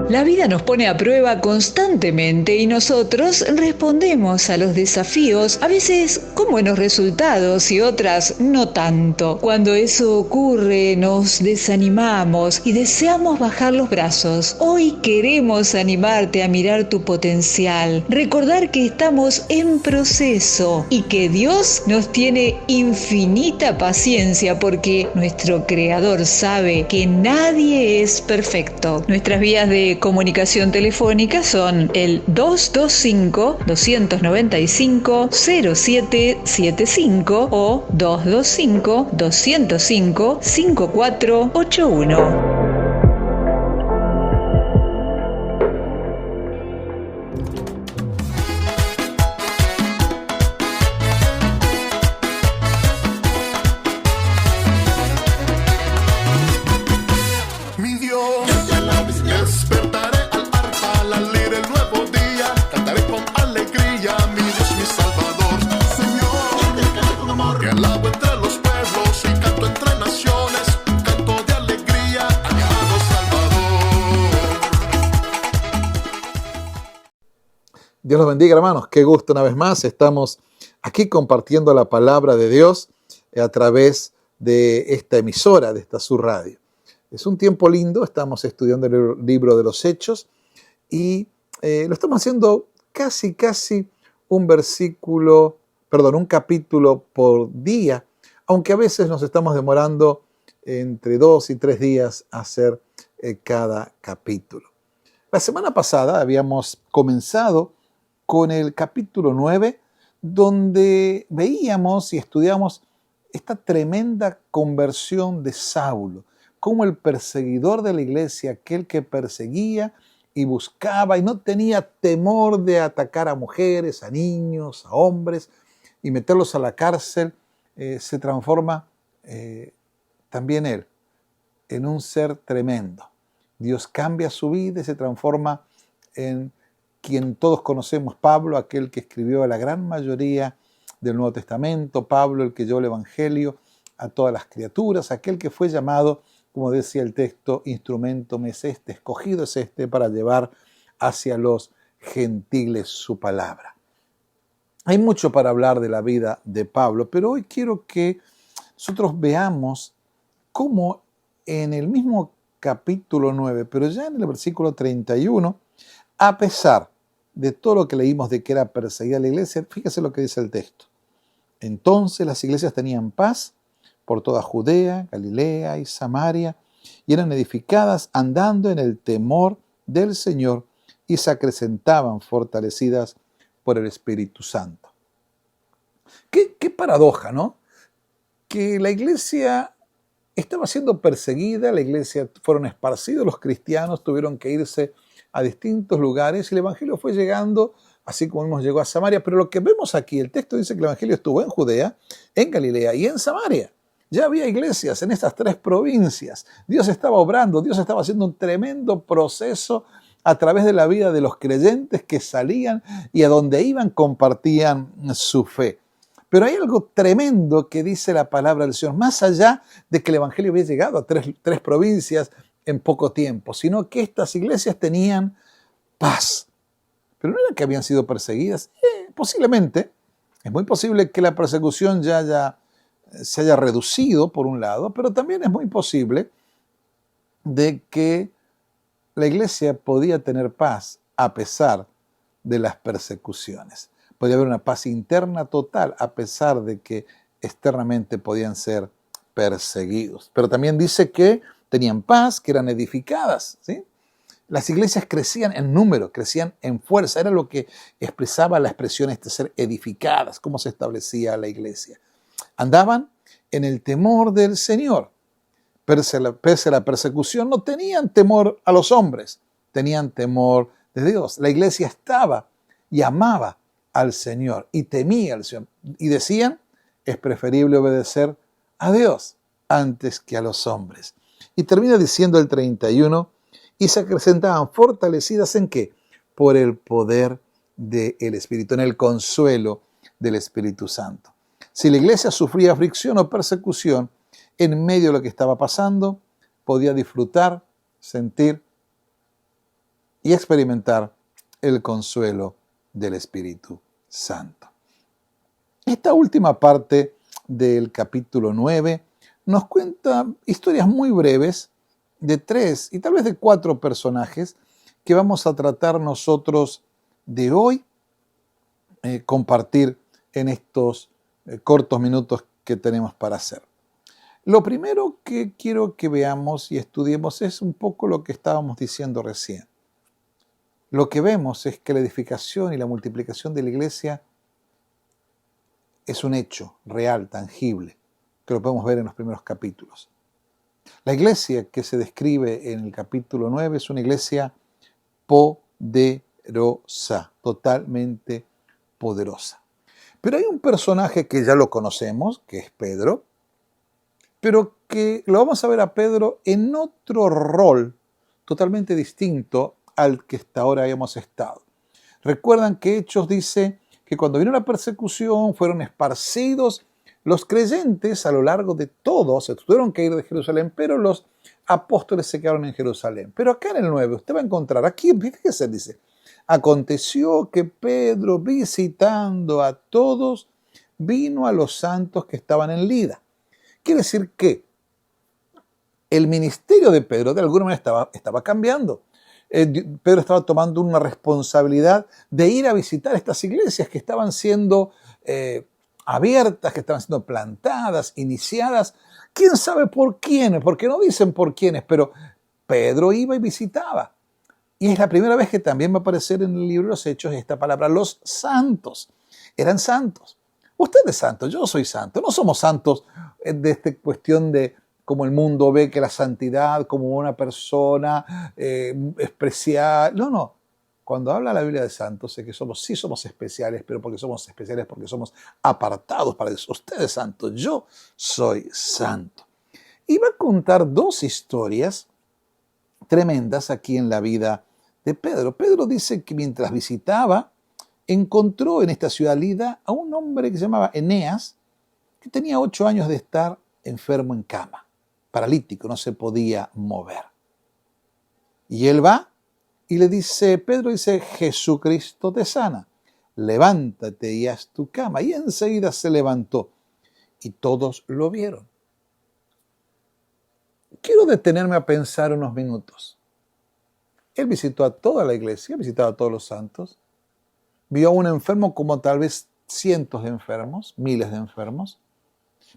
La vida nos pone a prueba constantemente y nosotros respondemos a los desafíos, a veces con buenos resultados y otras no tanto. Cuando eso ocurre, nos desanimamos y deseamos bajar los brazos. Hoy queremos animarte a mirar tu potencial, recordar que estamos en proceso y que Dios nos tiene infinita paciencia porque nuestro Creador sabe que nadie es perfecto. Nuestras vías de comunicación telefónica son el 225-295-0775 o 225-205-5481. Dios los bendiga, hermanos. Qué gusto una vez más. Estamos aquí compartiendo la palabra de Dios a través de esta emisora, de esta Sur Radio. Es un tiempo lindo. Estamos estudiando el libro de los Hechos y lo estamos haciendo casi un capítulo por día, aunque a veces nos estamos demorando entre 2 y 3 días a hacer cada capítulo. La semana pasada habíamos comenzado con el capítulo 9, donde veíamos y estudiamos esta tremenda conversión de Saulo, cómo el perseguidor de la iglesia, aquel que perseguía y buscaba y no tenía temor de atacar a mujeres, a niños, a hombres y meterlos a la cárcel, se transforma también él en un ser tremendo. Dios cambia su vida y se transforma en quien todos conocemos, Pablo, aquel que escribió la gran mayoría del Nuevo Testamento, Pablo, el que llevó el Evangelio a todas las criaturas, aquel que fue llamado, como decía el texto, instrumento me es este, escogido es este para llevar hacia los gentiles su palabra. Hay mucho para hablar de la vida de Pablo, pero hoy quiero que nosotros veamos cómo en el mismo capítulo 9, pero ya en el versículo 31, a pesar de todo lo que leímos de que era perseguida la iglesia, fíjese lo que dice el texto. Entonces las iglesias tenían paz por toda Judea, Galilea y Samaria, y eran edificadas andando en el temor del Señor y se acrecentaban fortalecidas por el Espíritu Santo. Qué paradoja, ¿no? Que la iglesia estaba siendo perseguida, la iglesia fueron esparcidos los cristianos, tuvieron que irse a distintos lugares y el evangelio fue llegando, así como hemos llegado a Samaria, pero lo que vemos aquí, el texto dice que el evangelio estuvo en Judea, en Galilea y en Samaria. Ya había iglesias en estas 3 provincias. Dios estaba obrando, Dios estaba haciendo un tremendo proceso a través de la vida de los creyentes que salían y a donde iban compartían su fe. Pero hay algo tremendo que dice la palabra del Señor, más allá de que el evangelio había llegado a tres provincias en poco tiempo, sino que estas iglesias tenían paz. Pero no era que habían sido perseguidas. Posiblemente, es muy posible que la persecución se haya reducido por un lado, pero también es muy posible de que la iglesia podía tener paz a pesar de las persecuciones. Podía haber una paz interna total a pesar de que externamente podían ser perseguidos. Pero también dice que tenían paz, que eran edificadas, ¿sí? Las iglesias crecían en número, crecían en fuerza. Era lo que expresaba la expresión de ser edificadas, cómo se establecía la iglesia. Andaban en el temor del Señor. Pese a la persecución, no tenían temor a los hombres, tenían temor de Dios. La iglesia estaba y amaba al Señor y temía al Señor. Y decían, es preferible obedecer a Dios antes que a los hombres. Y termina diciendo el 31, y se acrecentaban fortalecidas ¿en qué? Por el poder del Espíritu, en el consuelo del Espíritu Santo. Si la iglesia sufría aflicción o persecución, en medio de lo que estaba pasando, podía disfrutar, sentir y experimentar el consuelo del Espíritu Santo. Esta última parte del capítulo 9 nos cuenta historias muy breves de 3 y tal vez de 4 personajes que vamos a tratar nosotros de hoy, compartir en estos cortos minutos que tenemos para hacer. Lo primero que quiero que veamos y estudiemos es un poco lo que estábamos diciendo recién. Lo que vemos es que la edificación y la multiplicación de la iglesia es un hecho real, tangible, que lo podemos ver en los primeros capítulos. La iglesia que se describe en el capítulo 9 es una iglesia poderosa, totalmente poderosa. Pero hay un personaje que ya lo conocemos, que es Pedro, pero que lo vamos a ver a Pedro en otro rol totalmente distinto al que hasta ahora habíamos estado. Recuerdan que Hechos dice que cuando vino la persecución fueron esparcidos los creyentes a lo largo de todo, se tuvieron que ir de Jerusalén, pero los apóstoles se quedaron en Jerusalén. Pero acá en el 9 usted va a encontrar, aquí fíjese, dice, aconteció que Pedro, visitando a todos, vino a los santos que estaban en Lida. Quiere decir que el ministerio de Pedro de alguna manera estaba cambiando. Pedro estaba tomando una responsabilidad de ir a visitar estas iglesias que estaban siendo abiertas, que estaban siendo plantadas, iniciadas. ¿Quién sabe por quiénes? Porque no dicen por quiénes, pero Pedro iba y visitaba. Y es la primera vez que también va a aparecer en el libro de los Hechos esta palabra, los santos. Eran santos. Usted es santo, yo soy santo. No somos santos de esta cuestión de como el mundo ve que la santidad como una persona especial. No. Cuando habla la Biblia de santos, sé que sí somos especiales, pero porque somos especiales, porque somos apartados para Dios. Usted es santo, yo soy santo. Y va a contar 2 historias tremendas aquí en la vida de Pedro. Pedro dice que mientras visitaba, encontró en esta ciudad Lida a un hombre que se llamaba Eneas, que tenía 8 años de estar enfermo en cama, paralítico, no se podía mover. Y él va y le dice, Pedro dice, Jesucristo te sana, levántate y haz tu cama. Y enseguida se levantó y todos lo vieron. Quiero detenerme a pensar unos minutos. Él visitó a toda la iglesia, visitaba a todos los santos, vio a un enfermo como tal vez cientos de enfermos, miles de enfermos,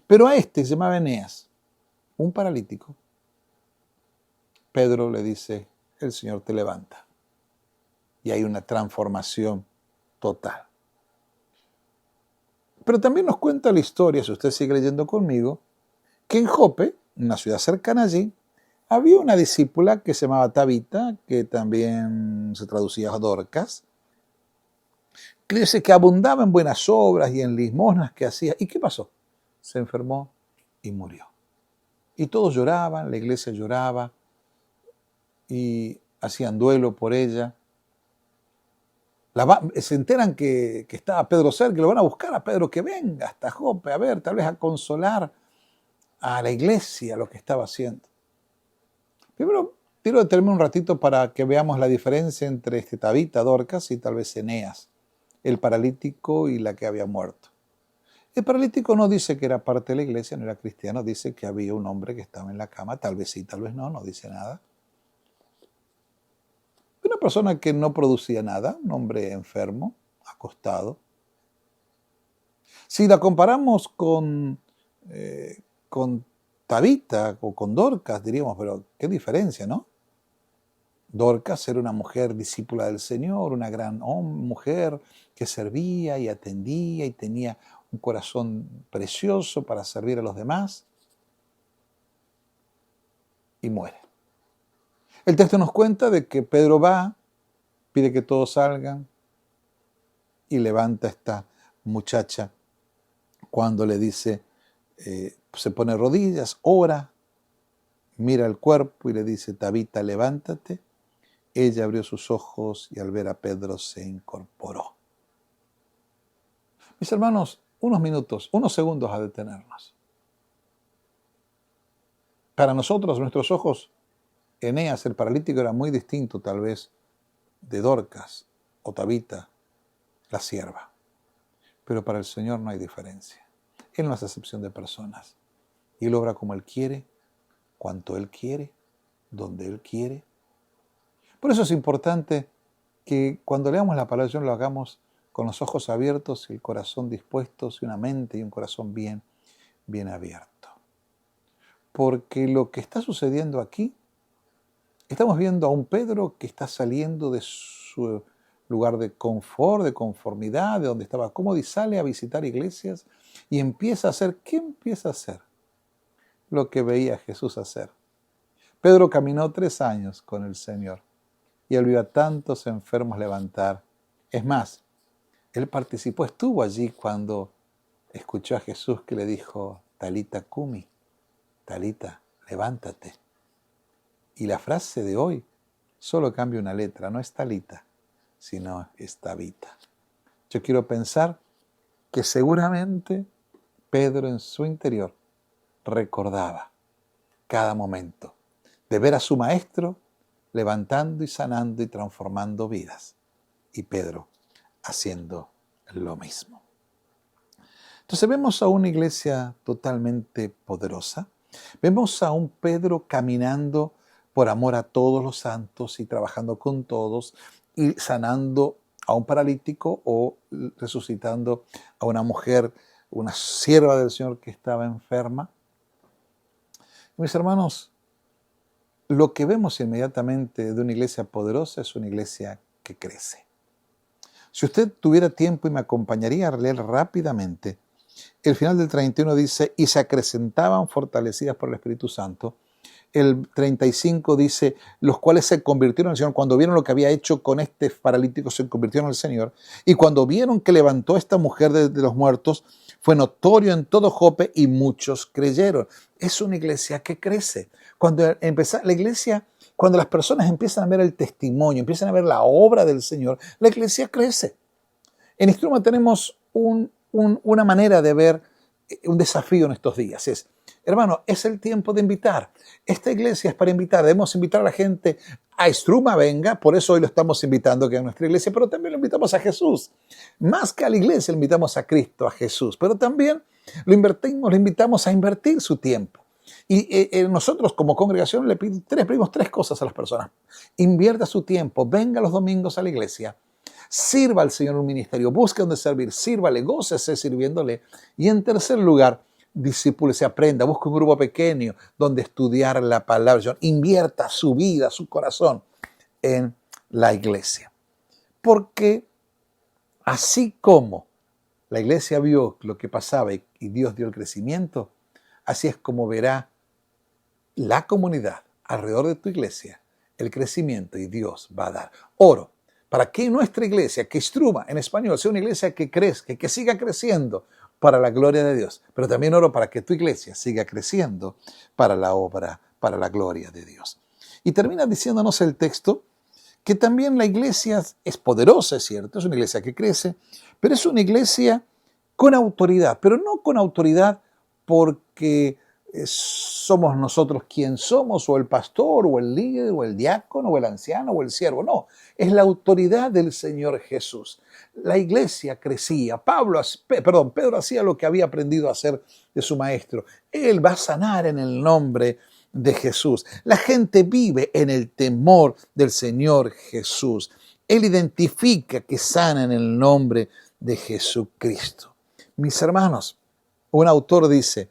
pero a este se llamaba Eneas, un paralítico. Pedro le dice, el Señor te levanta. Y hay una transformación total. Pero también nos cuenta la historia, si usted sigue leyendo conmigo, que en Jope, una ciudad cercana allí, había una discípula que se llamaba Tabita, que también se traducía a Dorcas, que dice que abundaba en buenas obras y en limosnas que hacía. ¿Y qué pasó? Se enfermó y murió. Y todos lloraban, la iglesia lloraba y hacían duelo por ella. Se enteran que estaba Pedro cerca, que lo van a buscar a Pedro, que venga hasta Jope, a ver, tal vez a consolar a la iglesia lo que estaba haciendo. Primero, quiero detenerme un ratito para que veamos la diferencia entre Tabita, Dorcas y tal vez Eneas, el paralítico y la que había muerto. El paralítico no dice que era parte de la iglesia, no era cristiano, dice que había un hombre que estaba en la cama, tal vez sí, tal vez no dice nada. Una persona que no producía nada, un hombre enfermo, acostado. Si la comparamos con Tabita o con Dorcas, diríamos, pero qué diferencia, ¿no? Dorcas era una mujer discípula del Señor, una gran mujer que servía y atendía y tenía un corazón precioso para servir a los demás. Y muere. El texto nos cuenta de que Pedro va, pide que todos salgan y levanta a esta muchacha cuando le dice, se pone rodillas, ora, mira el cuerpo y le dice, Tabita, levántate. Ella abrió sus ojos y al ver a Pedro se incorporó. Mis hermanos, unos minutos, unos segundos a detenernos. Para nosotros, nuestros ojos, Eneas, el paralítico, era muy distinto tal vez de Dorcas o Tabita, la sierva. Pero para el Señor no hay diferencia. Él no hace excepción de personas. Y Él obra como Él quiere, cuanto Él quiere, donde Él quiere. Por eso es importante que cuando leamos la palabra del Señor lo hagamos con los ojos abiertos y el corazón dispuestos y una mente y un corazón bien abierto. Porque lo que está sucediendo aquí, estamos viendo a un Pedro que está saliendo de su lugar de confort, de conformidad, de donde estaba cómodo y sale a visitar iglesias y empieza a hacer, ¿qué empieza a hacer? Lo que veía a Jesús hacer. Pedro caminó 3 años con el Señor y él vio a tantos enfermos levantar. Es más, él participó, estuvo allí cuando escuchó a Jesús que le dijo, Talita Cumi, Talita, levántate. Y la frase de hoy solo cambia una letra, no es Talita, sino es Tabita. Yo quiero pensar que seguramente Pedro en su interior recordaba cada momento de ver a su maestro levantando y sanando y transformando vidas. Y Pedro haciendo lo mismo. Entonces vemos a una iglesia totalmente poderosa. Vemos a un Pedro caminando por amor a todos los santos y trabajando con todos y sanando a un paralítico o resucitando a una mujer, una sierva del Señor que estaba enferma. Mis hermanos, lo que vemos inmediatamente de una iglesia poderosa es una iglesia que crece. Si usted tuviera tiempo y me acompañaría a leer rápidamente, el final del 31 dice, y se acrecentaban fortalecidas por el Espíritu Santo. El 35 dice, los cuales se convirtieron al Señor. Cuando vieron lo que había hecho con este paralítico, se convirtieron al Señor. Y cuando vieron que levantó a esta mujer de los muertos, fue notorio en todo Jope y muchos creyeron. Es una iglesia que crece. Cuando la iglesia, cuando las personas empiezan a ver el testimonio, empiezan a ver la obra del Señor, la iglesia crece. En Istruma tenemos una manera de ver un desafío en estos días. Es, hermano, es el tiempo de invitar. Esta iglesia es para invitar. Debemos invitar a la gente a Istruma, venga. Por eso hoy lo estamos invitando que a nuestra iglesia, pero también lo invitamos a Jesús. Más que a la iglesia, lo invitamos a Cristo, a Jesús. Pero también lo invitamos a invertir su tiempo. Y nosotros como congregación le pedimos 3 cosas a las personas. Invierta su tiempo, venga los domingos a la iglesia. Sirva al Señor un ministerio, busque donde servir, sírvale, gócese sirviéndole. Y en tercer lugar, discípulese, aprenda, busque un grupo pequeño donde estudiar la palabra. Señor, invierta su vida, su corazón en la iglesia. Porque así como la iglesia vio lo que pasaba y Dios dio el crecimiento, así es como verá la comunidad alrededor de tu iglesia el crecimiento y Dios va a dar. Oro para que nuestra iglesia, que Istruma en español, sea una iglesia que crezca, que siga creciendo para la gloria de Dios. Pero también oro para que tu iglesia siga creciendo para la obra, para la gloria de Dios. Y termina diciéndonos el texto que también la iglesia es poderosa, es cierto, es una iglesia que crece, pero es una iglesia con autoridad, pero no con autoridad porque somos nosotros quien somos, o el pastor, o el líder, o el diácono, o el anciano, o el siervo. No, es la autoridad del Señor Jesús. La iglesia crecía. Pedro hacía lo que había aprendido a hacer de su maestro. Él va a sanar en el nombre de Jesús. La gente vive en el temor del Señor Jesús. Él identifica que sana en el nombre de Jesucristo. Mis hermanos, un autor dice,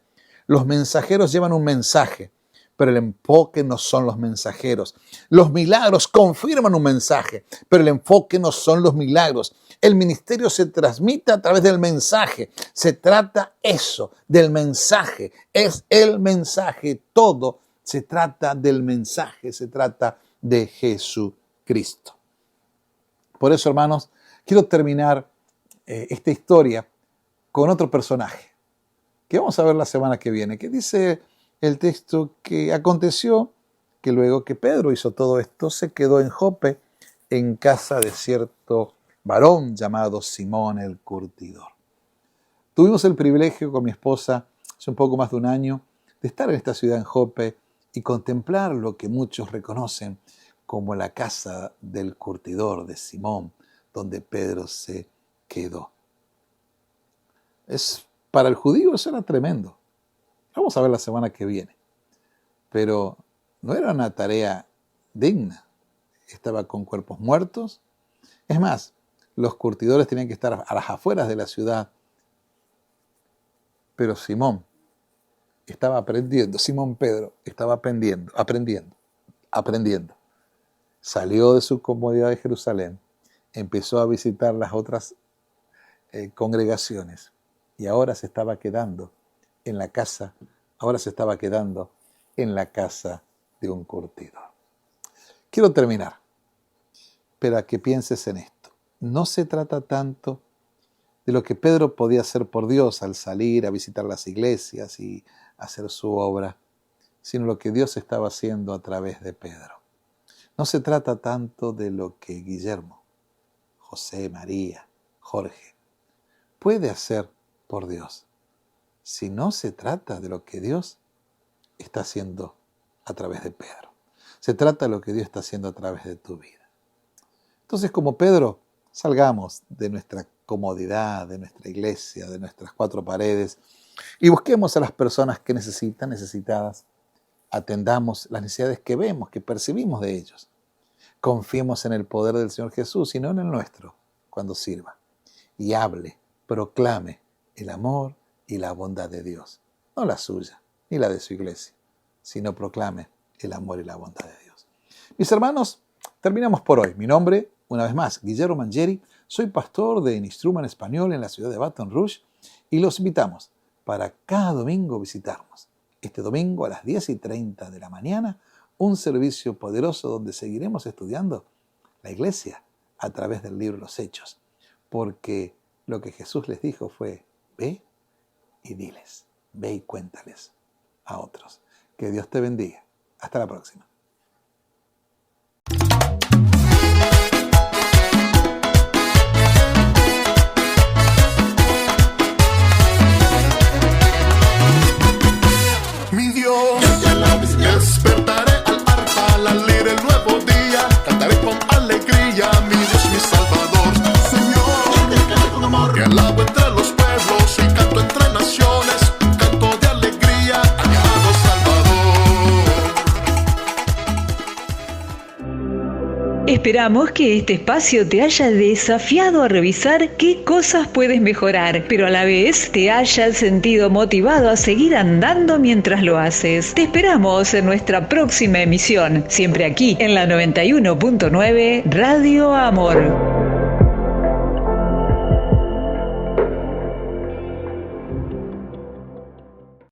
los mensajeros llevan un mensaje, pero el enfoque no son los mensajeros. Los milagros confirman un mensaje, pero el enfoque no son los milagros. El ministerio se transmite a través del mensaje. Se trata eso, del mensaje. Es el mensaje, todo se trata del mensaje, se trata de Jesucristo. Por eso, hermanos, quiero terminar esta historia con otro personaje que vamos a ver la semana que viene, que dice el texto que aconteció que luego que Pedro hizo todo esto, se quedó en Jope, en casa de cierto varón llamado Simón el Curtidor. Tuvimos el privilegio con mi esposa, hace un poco más de un año, de estar en esta ciudad en Jope y contemplar lo que muchos reconocen como la casa del curtidor de Simón, donde Pedro se quedó. Para el judío eso era tremendo. Vamos a ver la semana que viene. Pero no era una tarea digna. Estaba con cuerpos muertos. Es más, los curtidores tenían que estar a las afueras de la ciudad. Pero Simón estaba aprendiendo. Simón Pedro estaba aprendiendo. Salió de su comodidad de Jerusalén. Empezó a visitar las otras congregaciones. Y ahora se estaba quedando en la casa. Ahora se estaba quedando en la casa de un curtidor. Quiero terminar, pero a que pienses en esto. No se trata tanto de lo que Pedro podía hacer por Dios al salir a visitar las iglesias y hacer su obra, sino lo que Dios estaba haciendo a través de Pedro. No se trata tanto de lo que Guillermo, José, María, Jorge puede hacer por Dios, sino se trata de lo que Dios está haciendo a través de Pedro. Se trata de lo que Dios está haciendo a través de tu vida. Entonces, como Pedro, salgamos de nuestra comodidad, de nuestra iglesia, de nuestras cuatro paredes y busquemos a las personas que necesitadas. Atendamos las necesidades que vemos, que percibimos de ellos. Confiemos en el poder del Señor Jesús y no en el nuestro cuando sirva. Y hable, proclame el amor y la bondad de Dios. No la suya, ni la de su iglesia, sino proclame el amor y la bondad de Dios. Mis hermanos, terminamos por hoy. Mi nombre, una vez más, Guillermo Mangieri. Soy pastor de Instruman Español en la ciudad de Baton Rouge y los invitamos para cada domingo visitarnos. Este domingo a las 10:30 de la mañana, un servicio poderoso donde seguiremos estudiando la iglesia a través del libro Los Hechos. Porque lo que Jesús les dijo fue, ve y diles, ve y cuéntales a otros. Que Dios te bendiga. Hasta la próxima. Mi Dios, despertaré al arpa, al leer el nuevo día, cantaré con alegría, mi Dios, mi Salvador. Señor, te canto con amor, te alabo entre los pueblos y canto entre naciones, un canto de alegría a mi amado Salvador. Esperamos que este espacio te haya desafiado a revisar qué cosas puedes mejorar, pero a la vez te haya sentido motivado a seguir andando mientras lo haces. Te esperamos en nuestra próxima emisión, siempre aquí en la 91.9 Radio Amor.